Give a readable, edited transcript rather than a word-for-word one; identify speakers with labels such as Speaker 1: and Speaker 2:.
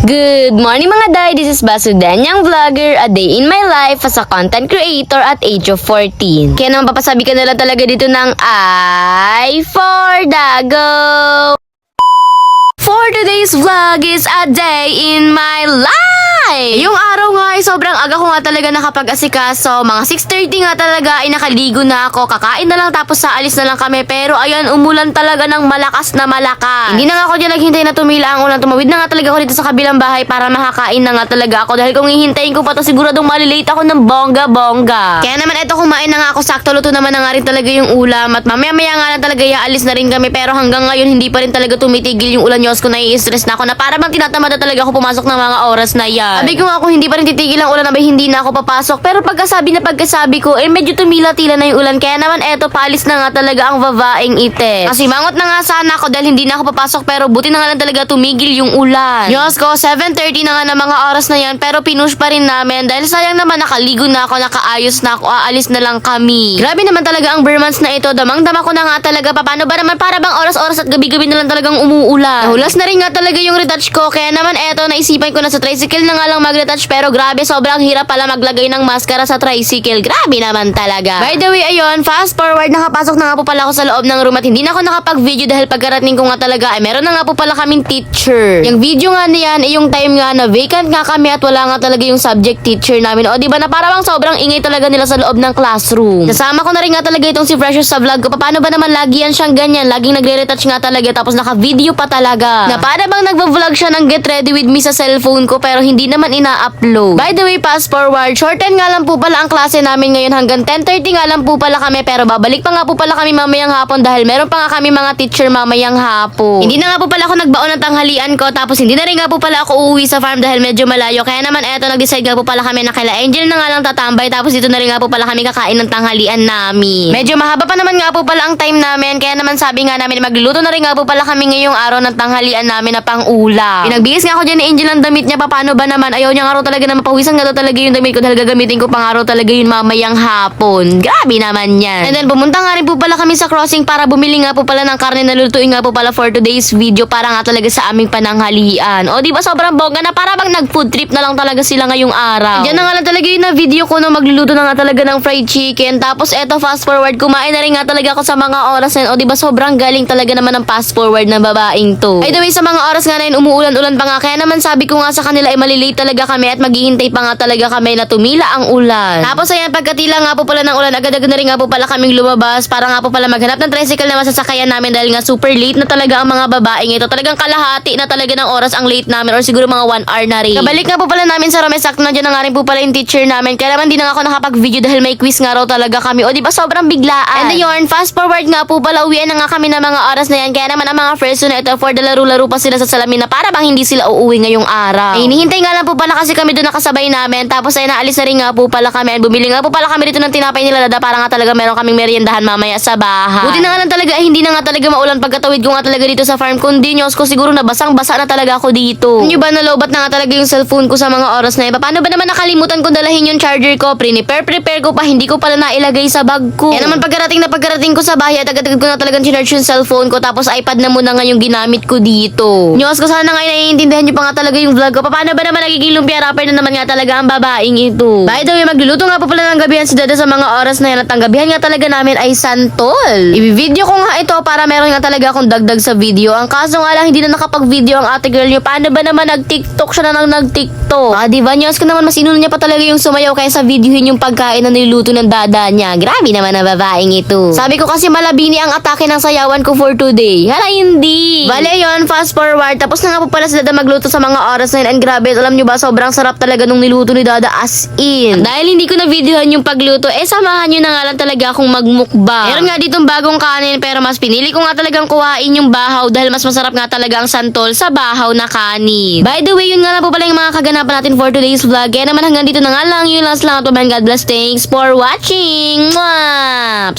Speaker 1: Good morning mga day, this is Basudan, yung vlogger, a day in my life as a content creator at age of 14. Kaya naman papasabi ka na lang talaga dito ng I for the go! For today's vlog is a day in my life! Yung araw nga ay sobrang aga ko nga talaga nakapag-asikaso. Mga 6:30 nga talaga ay nakaligo na ako. Kakain na lang tapos saalis na lang kami. Pero ayan, umulan talaga ng malakas na malakas. Hindi na nga ako dyan naghintay na tumila ang ulan. Tumawid na nga talaga ako dito sa kabilang bahay para makakain na nga talaga ako. Dahil kung hihintayin ko pa to, siguradong malilate ako ng bongga-bongga. Kaya naman eto, kumain na nga ako. Sakto luto naman na nga rin talaga yung ulam. At mamaya-maya nga lang talaga iaalis na rin kami. Pero hanggang ngayon hindi pa rin talaga tumitigil yung ulan. Diyos ko, nai-stress na ako na para bang tinatamad na talaga ako pumasok ng mga oras na yan. Sabi ko nga kung hindi pa rin titigil ang ulan, abay hindi na ako papasok. Pero pagkasabi ko, medyo tumila-tila na yung ulan. Kaya naman eto, paalis na nga talaga ang babaeng ite. Kasi mangot na nga sana ako dahil hindi na ako papasok. Pero buti na nga lang talaga tumigil yung ulan. Diyos ko, 7:30 na nga na mga oras na yan. Pero pinush pa rin namin. Dahil sayang naman, nakaligo na ako, nakaayos na ako, aalis na lang kami. Grabe naman talaga ang Burmans na ito. Damang-dama ko na nga talaga. Paano ba naman para bang oras-oras at gabi-gabi na lang talagang umuulan. Nahulas na rin nga talaga yung retouch ko. Kaya naman eto, naisipan ko na sa tricycle na nga lang mag-retouch. Pero grabe, sobrang hirap pala maglagay ng maskara sa tricycle. Grabe naman talaga. By the way, ayun, fast forward, nakapasok na nga po pala ako sa loob ng room at hindi na ako nakapag-video dahil pagkarating ko nga talaga ay meron na nga po pala kaming teacher. Yung video nga na yan ay yung time nga na vacant nga kami at wala nga talaga yung subject teacher namin. O diba na parang sobrang ingay talaga nila sa loob ng classroom. Kasama ko na rin nga talaga itong si Precious sa vlog ko. Paano ba naman lagi yan siyang ganyan? Laging nagre-retouch nga talaga tapos naka-video pa talaga. Na para bang nagvo-vlog siya ng get ready with me sa cellphone ko pero hindi naman ina-upload. By the way, fast forward, shorten nga lang po pala ang klase namin ngayon hanggang 10:30 nga lang po pala kami pero babalik pa nga po pala kami mamayang hapon dahil meron pa nga kami mga teacher mamayang hapon. Hindi na nga po pala ako nagbaon ng tanghalian ko tapos hindi na rin nga po pala ako uuwi sa farm dahil medyo malayo. Kaya naman eto, nag-decide nga po pala kami na kaila Angel na nga lang tatambay tapos dito na rin nga po pala kami kakain ng tanghalian namin. Medyo mahaba pa naman nga po pala ang time namin kaya naman sabi nga namin magluluto na rin nga po pala kami ngayong araw ng tanghalian namin na pang-ulam. Pinagbigis nga ako dyan ni Angel ng damit niya. Paano ba naman? Ayaw niya nga raw talaga na mapawisan nga daw talaga yung damit ko dahil gagamitin ko pang araw talaga yun mamayang hapon. Grabe naman yan. And then pumunta nga rin po pala kami sa crossing para bumili nga po pala ng karne na lutuin nga po pala for today's video para nga talaga sa aming pananghalian. O diba sobrang bongga na para bang nag-food trip na lang talaga sila ngayong araw. Diyan na nga lang talaga yun na video ko no, magluluto na nga talaga ng fried chicken. Tapos eto, fast forward, kumain na rin nga talaga ako sa mga oras na yun. O diba sobrang galing talaga naman ng fast forward ng babaeng to. By the way, sa mga oras nga na yun, umuulan-ulan pa nga. Kaya naman sabi ko nga sa kanila ay malilate talaga kami at maghihintay pa nga talaga kami na tumila ang ulan. Tapos ayan, pagkatila nga po pala ng ulan, agad-agad na rin nga po pala kaming lumabas para nga po pala maghanap ng tricycle na masasakayan namin dahil nga super late na talaga ang mga babaeng ito. Talagang kalahati na talaga ng oras ang late namin or siguro mga 1 hour na rin. Kabalik nga po pala namin sa Romesak, nandiyan na nga rin po pala yung teacher namin. Kaya naman di na nga ako nakapag-video dahil may quiz nga raw talaga kami. O diba sobrang biglaan. And ayun, fast forward nga po pala, uwian na nga kami ng mga oras na yan. Kaya naman ang mga first na ito for the laro-laro pa sila sa salamin na para bang hindi sila uuwi ngayong araw. Ay, hinihintay nga lang po pala kasi kami doon nakasabay namin. Tapos ay naalis na rin nga po pala kami. Bumili nga po pala kami dito ng tinapay nila Dada para nga talaga meron kaming meriendahan mamaya sa bahay. Buti na nga lang talaga ay hindi na nga talaga maulan pagkatawid ko nga talaga dito sa farm. Kundi Diyos ko, siguro nabasang-basa na talaga ako dito. Ano ba, nalobat na nga talaga yung cellphone ko sa mga oras na yun. Paano ba naman nakalimutan kong dalahin yung charger ko? Prepare ko pa, hindi ko pala nailagay sa bag ko. Kaya naman pagkarating ko sa bahay at agad-agad ko na talagang charge yung cellphone ko tapos iPad na muna nga yung ginamit ko dito. Diyos ko, sana nga naiintindihan nyo pa nga talaga yung vlog ko. Paano ba naman nagiging lumpia rapper na naman nga talaga ang babaeng ito? By the way, magluluto nga po pala ng gabihan si Dada sa mga oras na yan at ang gabihan nga talaga namin ay santol. I-video ko nga ito para meron nga talaga akong dagdag sa video. Ang kaso nga lang hindi na nakapag-video ang ate girl nyo. Paano ba naman nag-TikTok siya na nag-TikTok? Diba, Diyos ko naman, mas inuna niya pa talaga yung sumayaw kaya sa videohin yung pagkain na niluto ng dada niya. Grabe naman ang babaeng ito. Sabi ko kasi malabini ang atake ng sayawan ko for today. Hala, hindi. Bale yun, fast forward. Tapos na nga po pala si Dada magluto sa mga oras na yun. And grabe, alam nyo ba, sobrang sarap talaga nung niluto ni Dada as in. Dahil hindi ko na videohan yung pagluto, samahan nyo na nga lang talaga akong magmukbang. Meron nga ditong bagong kanin pero mas pinili ko nga talagang kuhain yung bahaw dahil mas masarap nga talaga ang santol sa bahaw na kanin. By the way, yun nga lang po pala yung mga kaganapan natin for today's vlog. Kaya naman hanggang dito na nga lang. Yun lang, salamat po, God bless. Thanks for watching. Mwah!